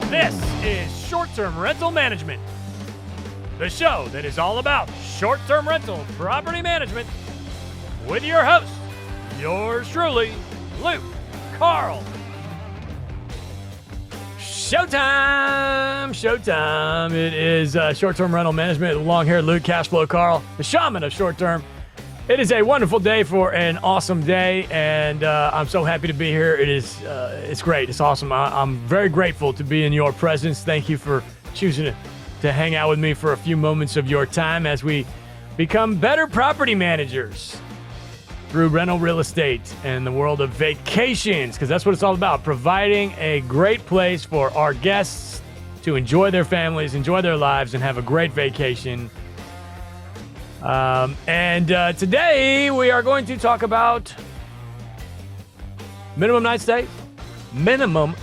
This is Short-Term Rental Management, the show that is all about short-term rental property management with your host, yours truly, Luke Carl. Showtime. It is short-term rental management with long-haired Luke Cashflow Carl, the shaman of short-term. It is a wonderful day for an awesome day, and I'm so happy to be here. It's great. It's awesome. I'm very grateful to be in your presence. Thank you for choosing to hang out with me for a few moments of your time as we become better property managers through rental real estate and the world of vacations, because that's what it's all about, providing a great place for our guests to enjoy their families, enjoy their lives, and have a great vacation. Today we are going to talk about minimum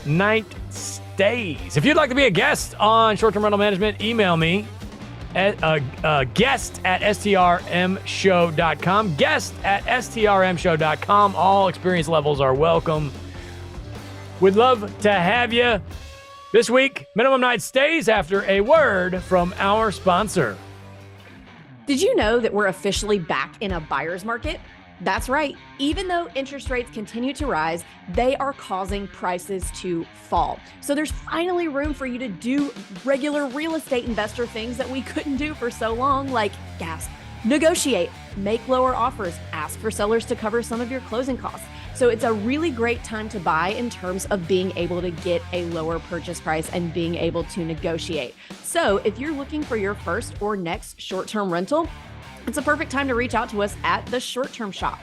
night stays. If you'd like to be a guest on short-term rental management, email me at guest at strmshow.com. Guest at strmshow.com. All experience levels are welcome. We'd love to have you. This week, minimum night stays after a word from our sponsor. Did you know that we're officially back in a buyer's market? That's right. Even though interest rates continue to rise, they are causing prices to fall. So there's finally room for you to do regular real estate investor things that we couldn't do for so long, like negotiate, make lower offers, ask for sellers to cover some of your closing costs. So it's a really great time to buy in terms of being able to get a lower purchase price and being able to negotiate. So if you're looking for your first or next short-term rental, it's a perfect time to reach out to us at the Short Term Shop.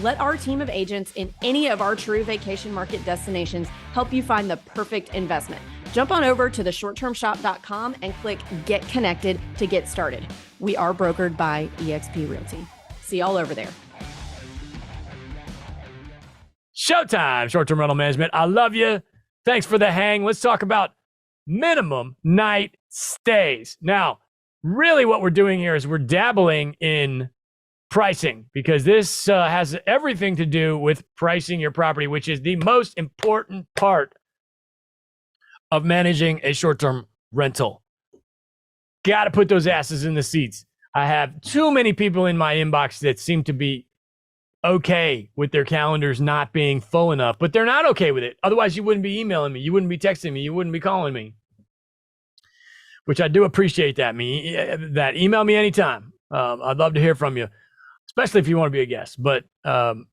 Let our team of agents in any of our true vacation market destinations help you find the perfect investment. Jump on over to theshorttermshop.com and click Get Connected to get started. We are brokered by eXp Realty. See y'all over there. Showtime, short-term rental management. I love you. Thanks for the hang. Let's talk about minimum night stays. Now, really what we're doing here is we're dabbling in pricing, because this has everything to do with pricing your property, which is the most important part of managing a short-term rental. Got to put those asses in the seats. I have too many people in my inbox that seem to be okay with their calendars not being full enough, but they're not okay with it. Otherwise, you wouldn't be emailing me. You wouldn't be texting me. You wouldn't be calling me, which I do appreciate that. Email me anytime. I'd love to hear from you, especially if you want to be a guest. But in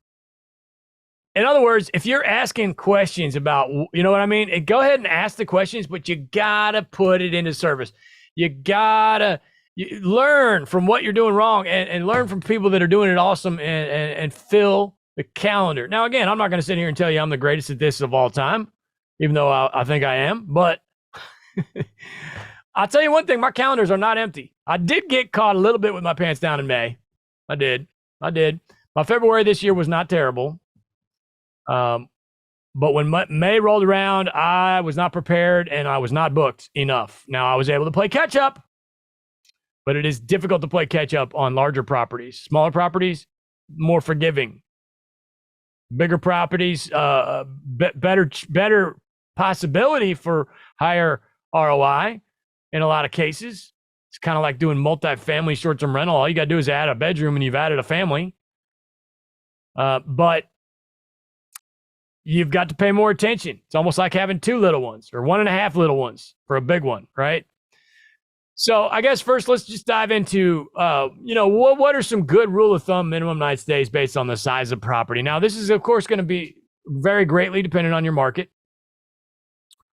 other words, if you're asking questions about, you know what I mean? Go ahead and ask the questions, but you got to put it into service. You got to learn from what you're doing wrong and learn from people that are doing it awesome and fill the calendar. Now, again, I'm not going to sit here and tell you I'm the greatest at this of all time, even though I think I am. But I'll tell you one thing, my calendars are not empty. I did get caught a little bit with my pants down in May. I did. My February this year was not terrible. But when May rolled around, I was not prepared and I was not booked enough. Now, I was able to play catch up, but it is difficult to play catch up on larger properties. Smaller properties, more forgiving. Bigger properties, better possibility for higher ROI in a lot of cases. It's kind of like doing multi-family short-term rental. All you got to do is add a bedroom and you've added a family. But you've got to pay more attention. It's almost like having 2 little ones or 1.5 little ones for a big one, right? So I guess first let's just dive into, what are some good rule of thumb minimum night stays based on the size of property. Now, this is, of course, going to be very greatly dependent on your market.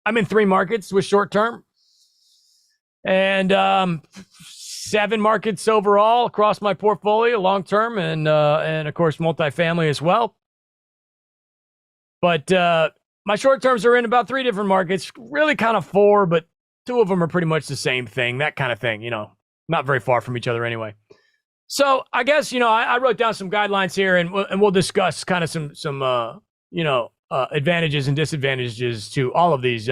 I'm in 3 markets with short term and 7 markets overall across my portfolio, long term, and of course, multifamily as well. But my short terms are in about 3 different markets, really kind of 4, but 2 of them are pretty much the same thing, that kind of thing, not very far from each other anyway. So I guess, I wrote down some guidelines here and we'll discuss kind of some advantages and disadvantages to all of these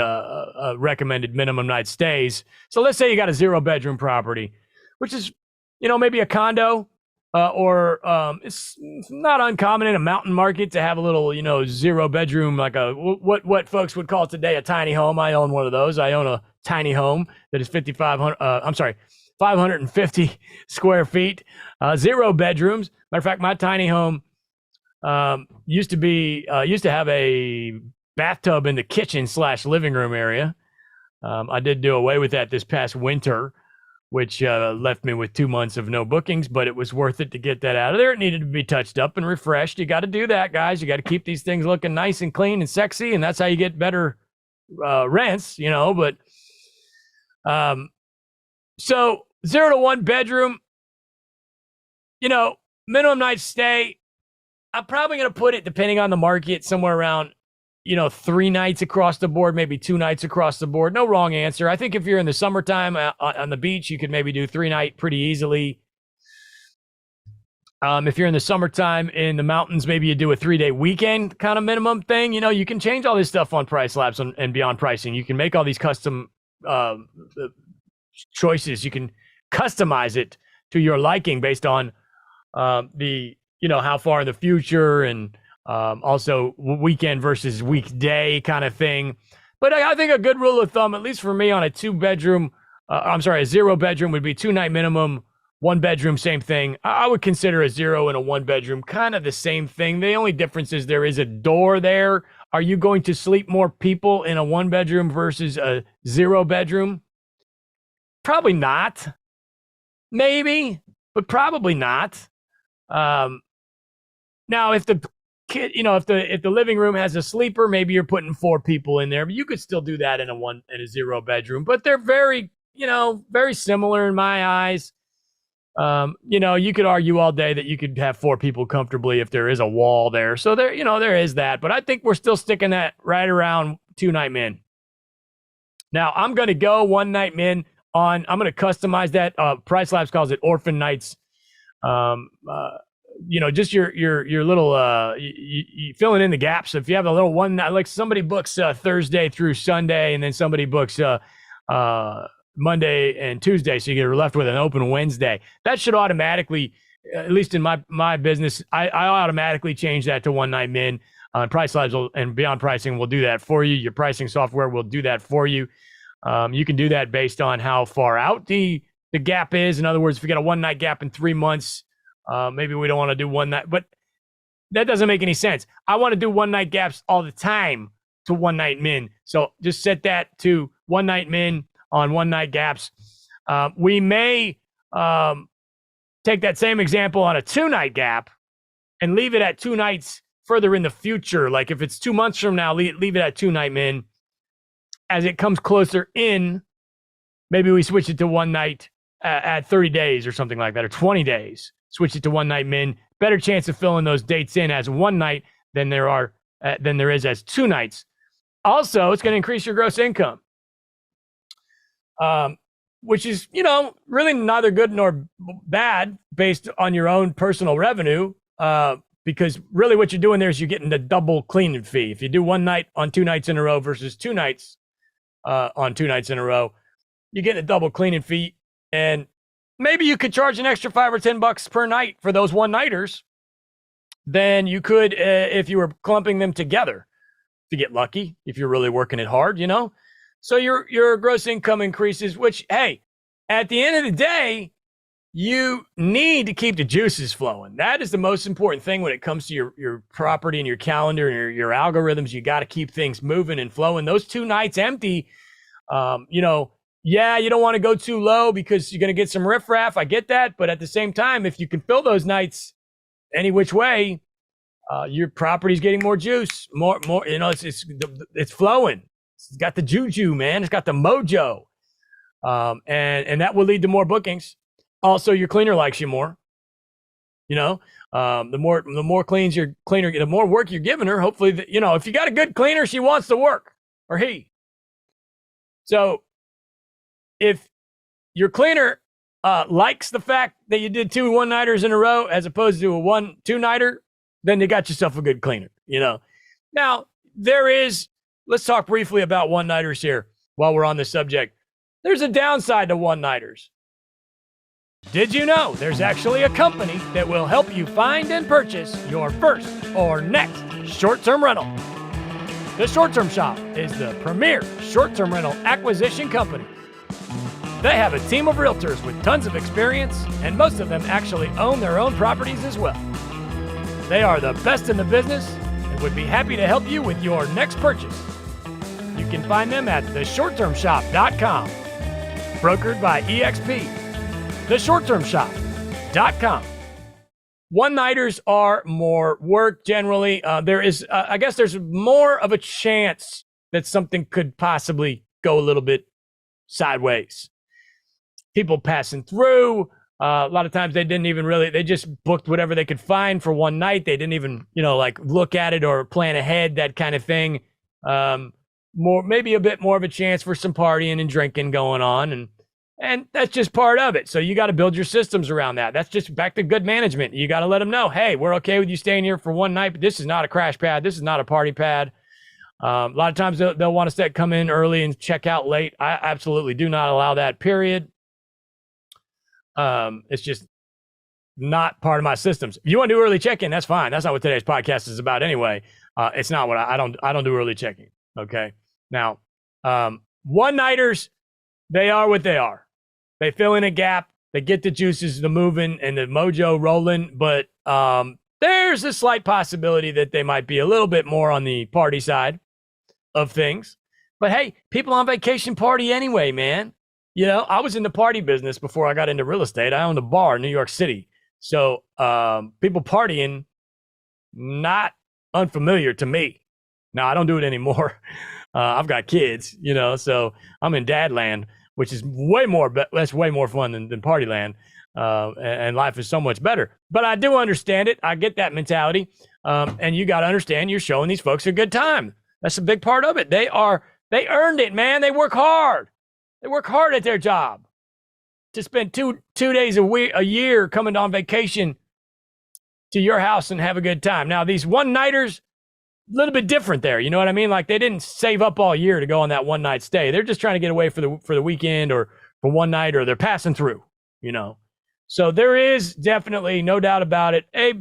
recommended minimum night stays. So let's say you got a 0-bedroom property, which is, maybe a condo It's not uncommon in a mountain market to have a little, 0 bedroom, like what folks would call today a tiny home. I own one of those. I own a tiny home that is 550 square feet, 0 bedrooms. Matter of fact, my tiny home used to have a bathtub in the kitchen / living room area. I did do away with that this past winter, which left me with 2 months of no bookings, but it was worth it to get that out of there. It needed to be touched up and refreshed. You got to do that, guys. You got to keep these things looking nice and clean and sexy, and that's how you get better rents, But so 0 to 1 bedroom, minimum night stay, I'm probably going to put it, depending on the market, somewhere around 3 nights across the board, maybe 2 nights across the board. No wrong answer. I think if you're in the summertime on the beach, you could maybe do 3 night pretty easily. If you're in the summertime in the mountains, maybe you do a 3-day weekend kind of minimum thing. You can change all this stuff on Price Labs and Beyond Pricing. You can make all these custom choices. You can customize it to your liking based on how far in the future and also weekend versus weekday kind of thing. But I think a good rule of thumb, at least for me, on a 0 bedroom would be 2-night minimum. 1 bedroom, same thing. I would consider a 0 and a 1 bedroom kind of the same thing. The only difference is there is a door there. Are you going to sleep more people in a 1 bedroom versus a 0 bedroom? Probably not. Maybe, but probably not. Now, if the kid, if the living room has a sleeper, maybe you're putting 4 people in there, but you could still do that in a 0 bedroom. But they're very, very similar in my eyes. You could argue all day that you could have 4 people comfortably if there is a wall there. So there is that. But I think we're still sticking that right around 2-night min. Now I'm going to go 1-night min I'm going to customize that. Price Labs calls it orphan nights. Just your little you filling in the gaps. If you have a little one, like somebody books Thursday through Sunday, and then somebody books Monday and Tuesday, so you're left with an open Wednesday. That should automatically, at least in my business, I automatically change that to 1-night min. Price Labs and Beyond Pricing will do that for you. Your pricing software will do that for you. You can do that based on how far out the gap is. In other words, if you got a 1-night gap in 3 months, maybe we don't want to do 1 night, but that doesn't make any sense. I want to do 1-night gaps all the time to 1-night min. So just set that to 1-night min on 1-night gaps. We may take that same example on a 2-night gap and leave it at 2 nights further in the future. Like if it's 2 months from now, leave it at 2-night min. As it comes closer in, maybe we switch it to 1 night at 30 days or something like that, or 20 days. Switch it to 1-night min. Better chance of filling those dates in as 1 night than there is as 2 nights. Also, it's going to increase your gross income, which is really neither good nor bad based on your own personal revenue. Because really, what you're doing there is you're getting the double cleaning fee. If you do 1 night on 2 nights in a row versus 2 nights on 2 nights in a row, you get a double cleaning fee, and maybe you could charge an extra $5 or $10 per night for those 1-nighters. Then you could, if you were clumping them together, if you get lucky, if you're really working it hard, So your gross income increases, which, hey, at the end of the day, you need to keep the juices flowing. That is the most important thing when it comes to your property and your calendar and your algorithms. You got to keep things moving and flowing. Those 2 nights empty, you don't want to go too low because you're going to get some riffraff. I get that. But at the same time, if you can fill those nights any which way, your property's getting more juice, more, it's flowing. It's got the juju, man. It's got the mojo. And that will lead to more bookings. Also, your cleaner likes you more. The more cleans your cleaner, the more work you're giving her. Hopefully, if you got a good cleaner, she wants to work, or he. So, if your cleaner likes the fact that you did 2 1-nighters in a row as opposed to a 1 2-nighter, then you got yourself a good cleaner. Now let's talk briefly about 1-nighters here while we're on the subject. There's a downside to 1-nighters. Did you know there's actually a company that will help you find and purchase your first or next short-term rental? The Short Term Shop is the premier short-term rental acquisition company. They have a team of realtors with tons of experience, and most of them actually own their own properties as well. They are the best in the business and would be happy to help you with your next purchase. You can find them at theshorttermshop.com. Brokered by EXP. Theshorttermshop.com. One-nighters are more work generally. I guess there's more of a chance that something could possibly go a little bit sideways. People passing through. A lot of times they just booked whatever they could find for one night. They didn't even, look at it or plan ahead, that kind of thing. Maybe a bit more of a chance for some partying and drinking going on. And that's just part of it. So you got to build your systems around that. That's just back to good management. You got to let them know, hey, we're okay with you staying here for one night, but this is not a crash pad. This is not a party pad. A lot of times they'll want us to come in early and check out late. I absolutely do not allow that, period. It's just not part of my systems. If you want to do early check-in, that's fine. That's not what today's podcast is about anyway. It's not what I don't do early check-in. Okay. Now, one-nighters, they are what they are. They fill in a gap. They get the juices, the moving, and the mojo rolling. But there's a slight possibility that they might be a little bit more on the party side of things. But hey, people on vacation party anyway, man. I was in the party business before I got into real estate. I owned a bar in New York City. So people partying, not unfamiliar to me. Now, I don't do it anymore. I've got kids, so I'm in dad land, which is way more fun than party land. And life is so much better. But I do understand it. I get that mentality. And you got to understand, you're showing these folks a good time. That's a big part of it. They earned it, man. They work hard. They work hard at their job. To spend two days a year coming on vacation to your house and have a good time. Now, these one-nighters, a little bit different there. You know what I mean? Like, they didn't save up all year to go on that one-night stay. They're just trying to get away for the weekend or for one night, or they're passing through, So there is definitely, no doubt about it, a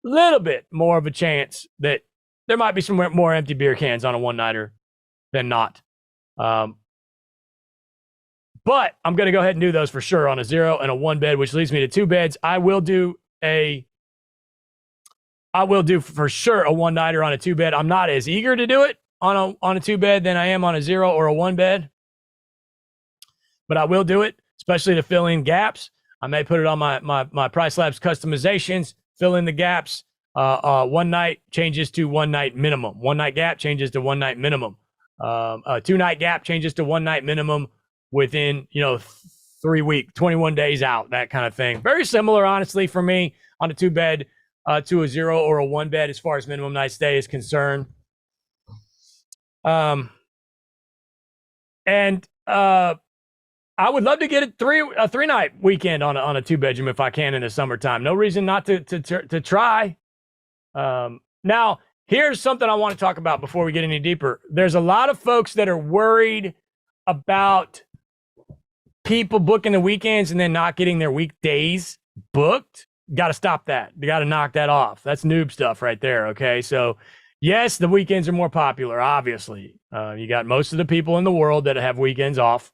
little bit more of a chance that there might be some more empty beer cans on a one-nighter than not. But I'm going to go ahead and do those for sure on a 0 and a 1 bed, which leads me to 2 beds. I will do for sure a one-nighter on a 2 bed. I'm not as eager to do it on a 2 bed than I am on a 0 or a 1 bed. But I will do it, especially to fill in gaps. I may put it on my Price Labs customizations, fill in the gaps. One night changes to one night minimum. One night gap changes to one night minimum. A 2-night gap changes to one night minimum within 3 weeks, 21 days out, that kind of thing. Very similar, honestly, for me on a 2 bed to a 0 or a 1 bed as far as minimum night stay is concerned. I would love to get a 3-night weekend on a 2-bedroom if I can in the summertime. No reason not to try. Now, here's something I want to talk about before we get any deeper. There's a lot of folks that are worried about people booking the weekends and then not getting their weekdays booked. Got to stop that. You got to knock that off. That's noob stuff right there. Okay. So yes, the weekends are more popular, obviously. You got most of the people in the world that have weekends off.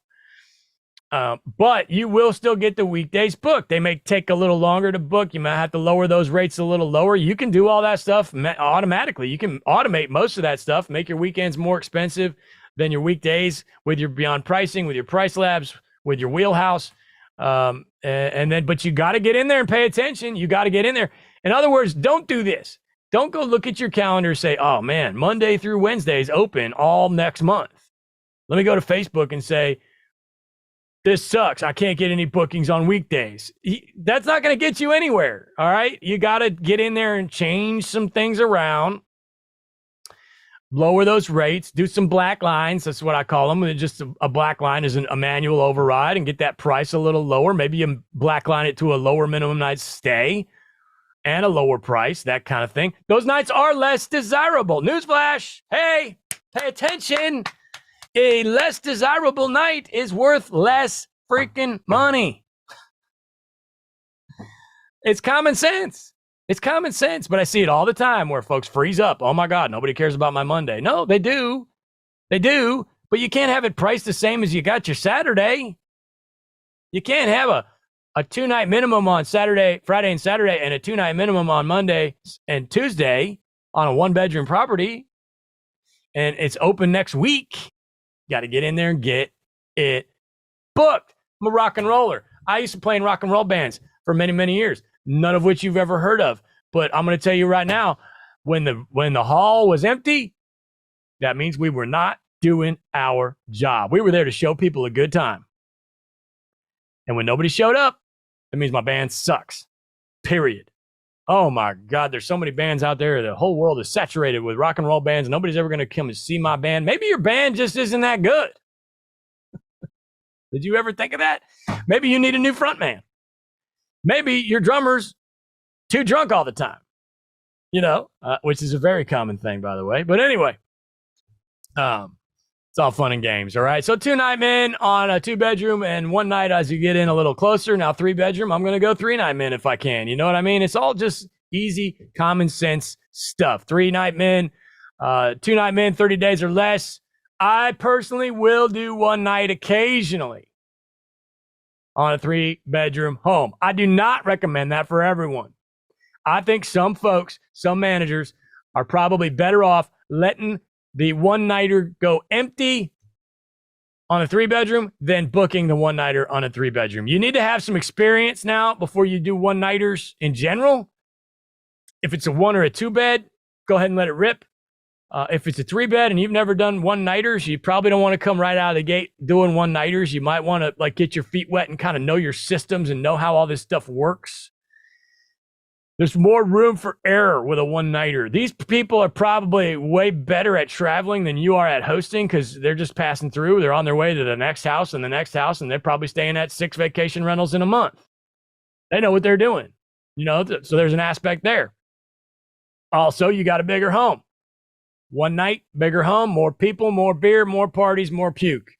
But you will still get the weekdays booked. They may take a little longer to book. You might have to lower those rates a little lower. You can do all that stuff automatically. You can automate most of that stuff, make your weekends more expensive than your weekdays with your Beyond Pricing, with your Price Labs, with your Wheelhouse. But you got to get in there and pay attention. You got to get in there. In other words, don't do this. Don't go look at your calendar and say, oh man, Monday through Wednesday is open all next month. Let me go to Facebook and say, this sucks. I can't get any bookings on weekdays. That's not going to get you anywhere. All right. You got to get in there and change some things around. Lower those rates, do some black lines. That's what I call them. Just a black line is a manual override, and get that price a little lower. Maybe you black line it to a lower minimum night stay and a lower price, that kind of thing. Those nights are less desirable. Newsflash. Hey, pay attention. A less desirable night is worth less freaking money. It's common sense. It's common sense, but I see it all the time where folks freeze up. Oh my God, nobody cares about my Monday. No, they do. They do, but you can't have it priced the same as you got your Saturday. You can't have a 2-night minimum on Friday and Saturday, and a 2-night minimum on Monday and Tuesday on a 1-bedroom property. And it's open next week. Got to get in there and get it booked. I'm a rock and roller. I used to play in rock and roll bands for many, many years, none of which you've ever heard of. But I'm going to tell you right now, when the hall was empty, that means we were not doing our job. We were there to show people a good time. And when nobody showed up, that means my band sucks. Period. Oh my God, there's so many bands out there. The whole world is saturated with rock and roll bands. Nobody's ever going to come and see my band. Maybe your band just isn't that good. Did you ever think of that? Maybe you need a new front man. Maybe your drummer's too drunk all the time, which is a very common thing, by the way. But anyway, it's all fun and games, all right? So 2-night men on a 2-bedroom, and 1 night as you get in a little closer. Now 3-bedroom, I'm going to go 3-night men if I can. You know what I mean? It's all just easy, common sense stuff. 3-night men, 2-night men, 30 days or less. I personally will do 1 night occasionally on a 3-bedroom home. I do not recommend that for everyone. I think some folks, some managers are probably better off letting the 1-nighter go empty on a 3-bedroom than booking the 1-nighter on a 3-bedroom. You need to have some experience now before you do 1-nighters in general. If it's a 1 or a 2-bed, go ahead and let it rip. If it's a 3-bed and you've never done 1-nighters, you probably don't want to come right out of the gate doing 1-nighters. You might want to get your feet wet and kind of know your systems and know how all this stuff works. There's more room for error with a 1-nighter. These people are probably way better at traveling than you are at hosting because they're just passing through. They're on their way to the next house and the next house, and they're probably staying at 6 vacation rentals in a month. They know what they're doing, so there's an aspect there. Also, you got a bigger home. 1 night, bigger home, more people, more beer, more parties, more puke.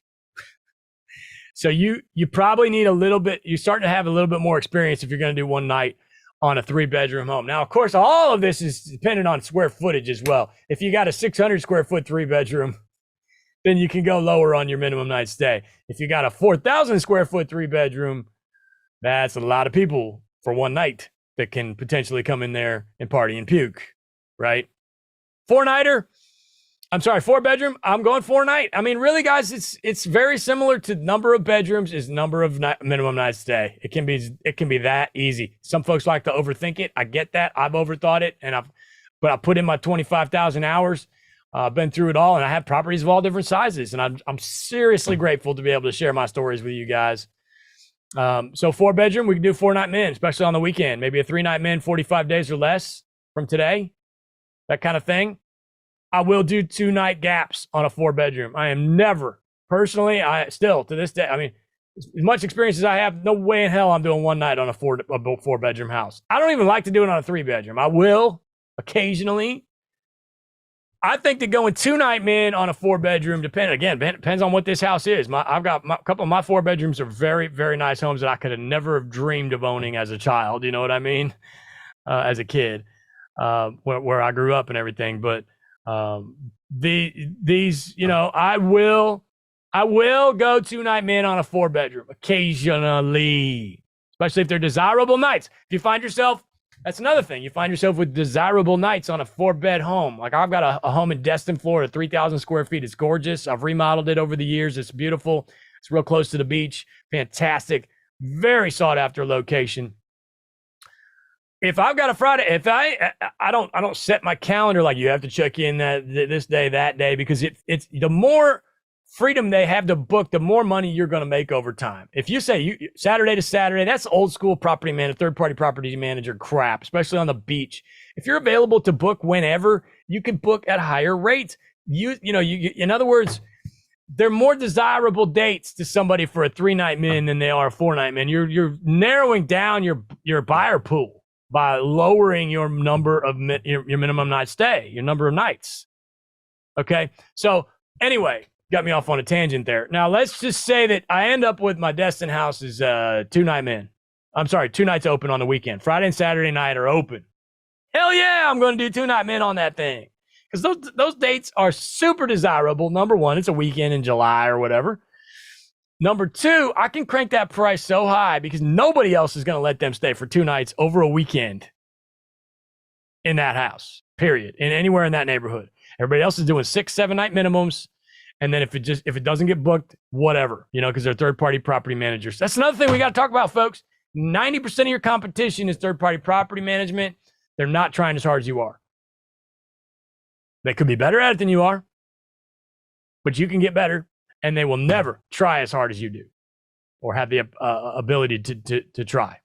So you probably need you're starting to have a little bit more experience if you're going to do 1 night on a 3-bedroom home. Now, of course, all of this is dependent on square footage as well. If you got a 600 square foot 3-bedroom, then you can go lower on your minimum night stay. If you got a 4,000 square foot 3-bedroom, that's a lot of people for 1 night that can potentially come in there and party and puke, right? 4-bedroom, I'm going 4-night. I mean, really, guys, it's very similar to number of bedrooms is number of minimum night stay. It can be that easy. Some folks like to overthink it. I get that. I've overthought it, but I put in my 25,000 hours. I've been through it all, and I have properties of all different sizes, and I'm seriously grateful to be able to share my stories with you guys. So 4-bedroom, we can do 4-night men, especially on the weekend. Maybe a 3-night men, 45 days or less from today, that kind of thing. I will do 2-night gaps on a 4-bedroom. I am never, personally, I still, to this day, I mean, as much experience as I have, no way in hell I'm doing 1 night on a 4-bedroom house. I don't even like to do it on a 3-bedroom. I will, occasionally. I think that going 2-night men on a 4-bedroom, depends on what this house is. I've got a couple of my 4-bedrooms are very, very nice homes that I could have never have dreamed of owning as a child. You know what I mean? As a kid, where I grew up and everything. But I will go 2-night men on a 4-bedroom occasionally, especially if they're desirable nights. If you find yourself, that's another thing. You find yourself with desirable nights on a 4-bed home. Like I've got a home in Destin, Florida, 3,000 square feet. It's gorgeous. I've remodeled it over the years. It's beautiful. It's real close to the beach. Fantastic. Very sought after location. If I've got a Friday, if I don't set my calendar like you have to check in this day, that day, because it's the more freedom they have to book, the more money you're going to make over time. If you say Saturday to Saturday, that's old school property manager, third-party property manager crap, especially on the beach. If you're available to book whenever, you can book at higher rates. In other words, they're more desirable dates to somebody for a 3-night men than they are a 4-night men. You're narrowing down your buyer pool by lowering your number of your minimum night stay, your number of nights. Okay. So anyway, got me off on a tangent there. Now let's just say that I end up with my Destin house is 2-night men. I'm sorry, 2 nights open on the weekend. Friday and Saturday night are open. Hell yeah, I'm going to do 2-night men on that thing. Because those dates are super desirable. Number one, it's a weekend in July or whatever. Number two, I can crank that price so high because nobody else is going to let them stay for 2 nights over a weekend in that house, period, in anywhere in that neighborhood. Everybody else is doing 6-7 night minimums. And then if it doesn't get booked, whatever, because they're third-party property managers. That's another thing we got to talk about, folks. 90% of your competition is third-party property management. They're not trying as hard as you are. They could be better at it than you are, but you can get better, and they will never try as hard as you do or have the ability to try.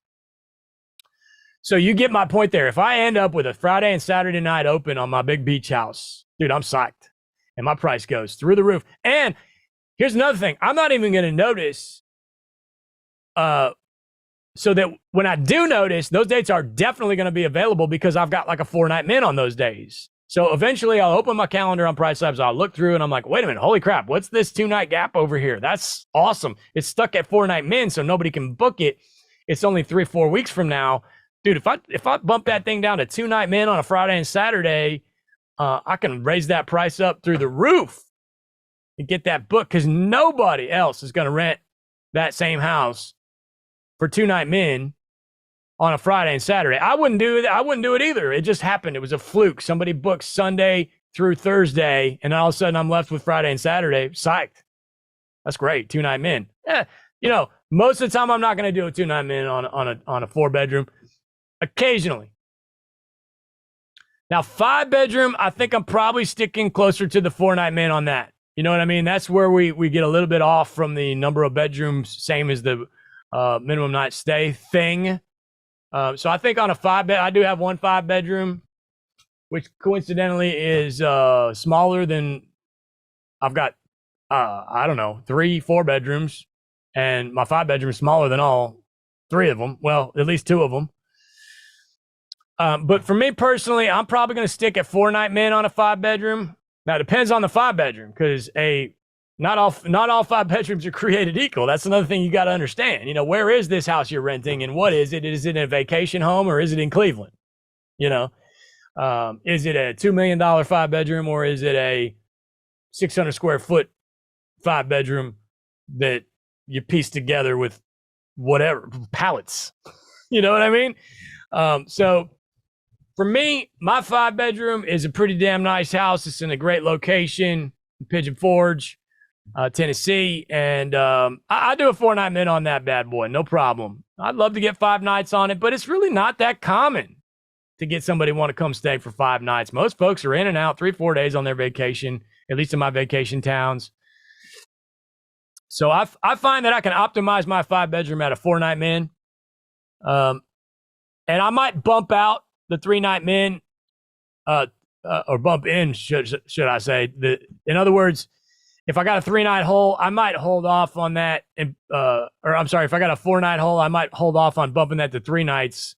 So you get my point there. If I end up with a Friday and Saturday night open on my big beach house, dude, I'm psyched. And my price goes through the roof. And here's another thing. I'm not even going to notice so that when I do notice, those dates are definitely going to be available because I've got like a 4-night men on those days. So eventually I'll open my calendar on Price Labs. I'll look through and I'm like, wait a minute, holy crap. What's this 2-night gap over here? That's awesome. It's stuck at 4-night men, so nobody can book it. It's only 3-4 weeks from now. Dude, if I bump that thing down to 2-night men on a Friday and Saturday, I can raise that price up through the roof and get that book because nobody else is going to rent that same house for 2-night men on a Friday and Saturday. I wouldn't do it either. It just happened. It was a fluke. Somebody booked Sunday through Thursday, and all of a sudden I'm left with Friday and Saturday. Psyched. That's great. 2-night men. Most of the time I'm not going to do a 2-night men on a 4-bedroom. Occasionally. Now, 5-bedroom, I think I'm probably sticking closer to the 4-night men on that. You know what I mean? That's where we get a little bit off from the number of bedrooms, same as the minimum night stay thing. So I think on a 5-bed, I do have one 5-bedroom, which coincidentally is smaller than I've got, 3, 4 bedrooms. And my 5-bedroom is smaller than all 3 of them. Well, at least 2 of them. But for me personally, I'm probably going to stick at 4-night men on a 5-bedroom. Now, it depends on the 5-bedroom because not all 5 bedrooms are created equal. That's another thing you got to understand. Where is this house you're renting and what is it? Is it a vacation home or is it in Cleveland? Is it a $2 million 5-bedroom or is it a 600 square foot 5-bedroom that you piece together with whatever pallets? You know what I mean? So for me, my 5-bedroom is a pretty damn nice house. It's in a great location, Pigeon Forge, Tennessee. And I do a 4-night men on that bad boy. No problem. I'd love to get 5 nights on it, but it's really not that common to get somebody want to come stay for 5 nights. Most folks are in and out 3-4 days on their vacation, at least in my vacation towns. So I find that I can optimize my 5-bedroom at a 4-night men. And I might bump out the 3-night men, or bump in, should I say. In other words, if I got a 3-night hole, I might hold off on that. If I got a 4-night hole, I might hold off on bumping that to 3 nights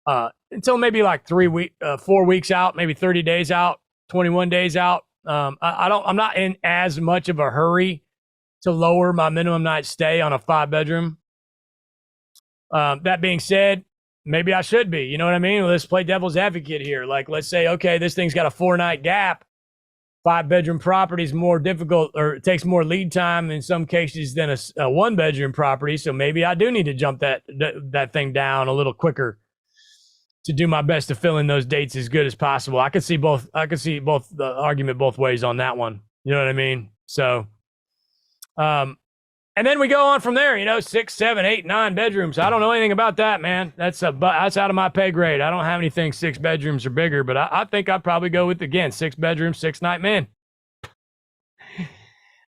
until maybe like 4 weeks out, maybe 30 days out, 21 days out. I'm not in as much of a hurry to lower my minimum night stay on a 5-bedroom. That being said, maybe I should be. You know what I mean? Let's play devil's advocate here. Like, let's say, okay, this thing's got a 4-night gap. 5-bedroom property is more difficult, or it takes more lead time in some cases than a 1-bedroom property. So maybe I do need to jump that thing down a little quicker to do my best to fill in those dates as good as possible. I could see both the argument both ways on that one. You know what I mean? So, and then we go on from there, 6, 7, 8, 9 bedrooms. I don't know anything about that, man. That's out of my pay grade. I don't have anything 6 bedrooms or bigger, but I think I'd probably go with, again, 6 bedrooms, 6-night men.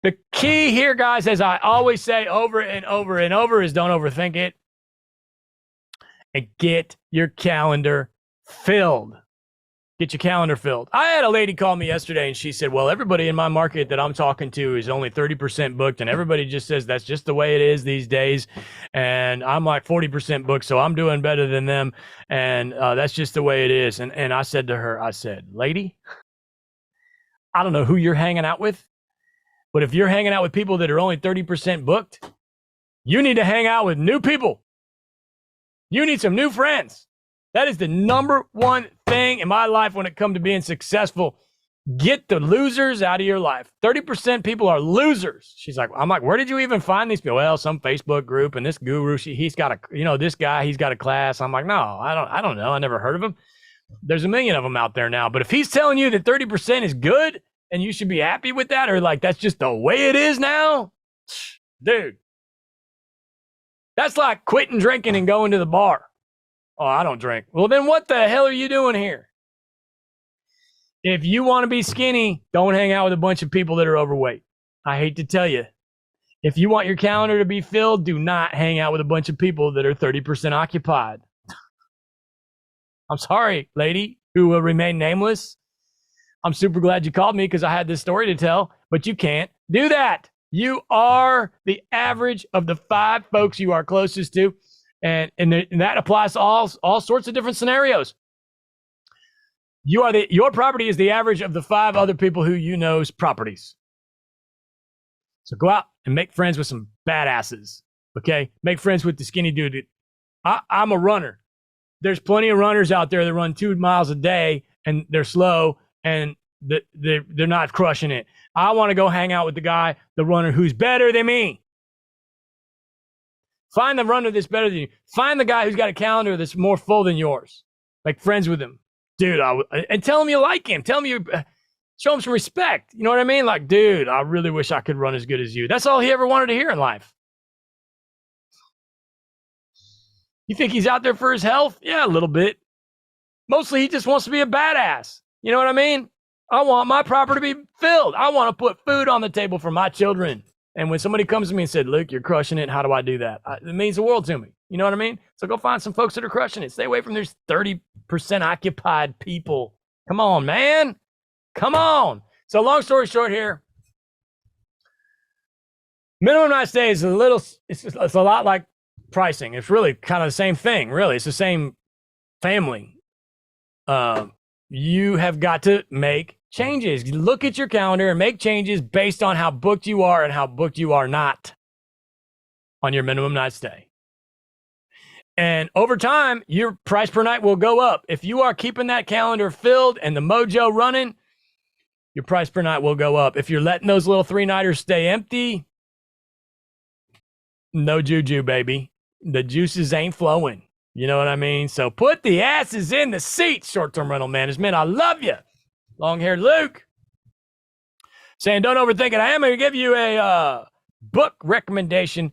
The key here, guys, as I always say over and over and over, is don't overthink it and get your calendar filled. Get your calendar filled. I had a lady call me yesterday and she said, well, everybody in my market that I'm talking to is only 30% booked and everybody just says that's just the way it is these days. And I'm like 40% booked, so I'm doing better than them. And that's just the way it is. And I said to her, lady, I don't know who you're hanging out with, but if you're hanging out with people that are only 30% booked, you need to hang out with new people. You need some new friends. That is the number one thing in my life when it comes to being successful. Get the losers out of your life. 30% people are losers. I'm like, where did you even find these people? Well, some Facebook group, and this guru, he's got this guy, he's got a class. I'm like, no, I don't know. I never heard of him. There's a million of them out there now. But if he's telling you that 30% is good and you should be happy with that, or like that's just the way it is now, dude, that's like quitting drinking and going to the bar. Oh, I don't drink. Well, then what the hell are you doing here? If you want to be skinny, don't hang out with a bunch of people that are overweight. I hate to tell you. If you want your calendar to be filled, do not hang out with a bunch of people that are 30% occupied. I'm sorry, lady, who will remain nameless. I'm super glad you called me because I had this story to tell, but you can't do that. You are the average of the 5 folks you are closest to, and that applies to all sorts of different scenarios. Your property is the average of the 5 other people who you know's properties. So go out and make friends with some badasses, okay? Make friends with the skinny dude. I'm a runner. There's plenty of runners out there that run 2 miles a day, and they're slow, and they're not crushing it. I want to go hang out with the runner who's better than me. Find the runner that's better than you. Find the guy who's got a calendar that's more full than yours. Make friends with him. Dude, and tell him you like him. Tell him show him some respect. You know what I mean? Like, dude, I really wish I could run as good as you. That's all he ever wanted to hear in life. You think he's out there for his health? Yeah, a little bit. Mostly he just wants to be a badass. You know what I mean? I want my property to be filled. I want to put food on the table for my children. And when somebody comes to me and said, Luke, you're crushing it. How do I do that? It means the world to me. You know what I mean? So go find some folks that are crushing it. Stay away from these 30% occupied people. Come on, man. Come on. So long story short here, minimum night stay is it's a lot like pricing. It's really kind of the same thing, really. It's the same family. You have got to make changes. Look at your calendar and make changes based on how booked you are and how booked you are not on your minimum night stay. And over time, your price per night will go up. If you are keeping that calendar filled and the mojo running, your price per night will go up. If you're letting those little 3-nighters stay empty, no juju, baby. The juices ain't flowing. You know what I mean? So put the asses in the seats, short-term rental management. I love you. Long-haired Luke. Saying don't overthink it. I am going to give you a book recommendation.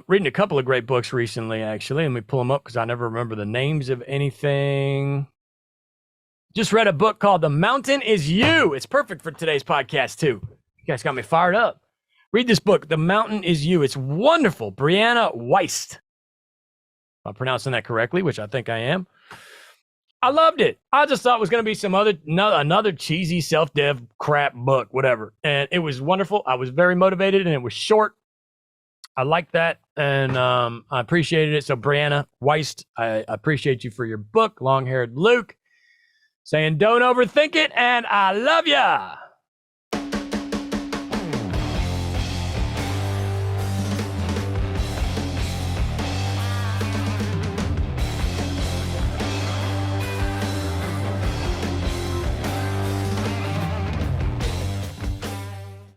Reading a couple of great books recently, actually. Let me pull them up because I never remember the names of anything. Just read a book called The Mountain Is You. It's perfect for today's podcast, too. You guys got me fired up. Read this book, The Mountain Is You. It's wonderful. Brianna Weist. If I'm pronouncing that correctly, which I think I am. I loved it. I just thought it was going to be another cheesy self-dev crap book, whatever. And it was wonderful. I was very motivated, and it was short. I liked that, and I appreciated it. So, Brianna Weist, I appreciate you for your book. Long-haired Luke saying don't overthink it, and I love ya.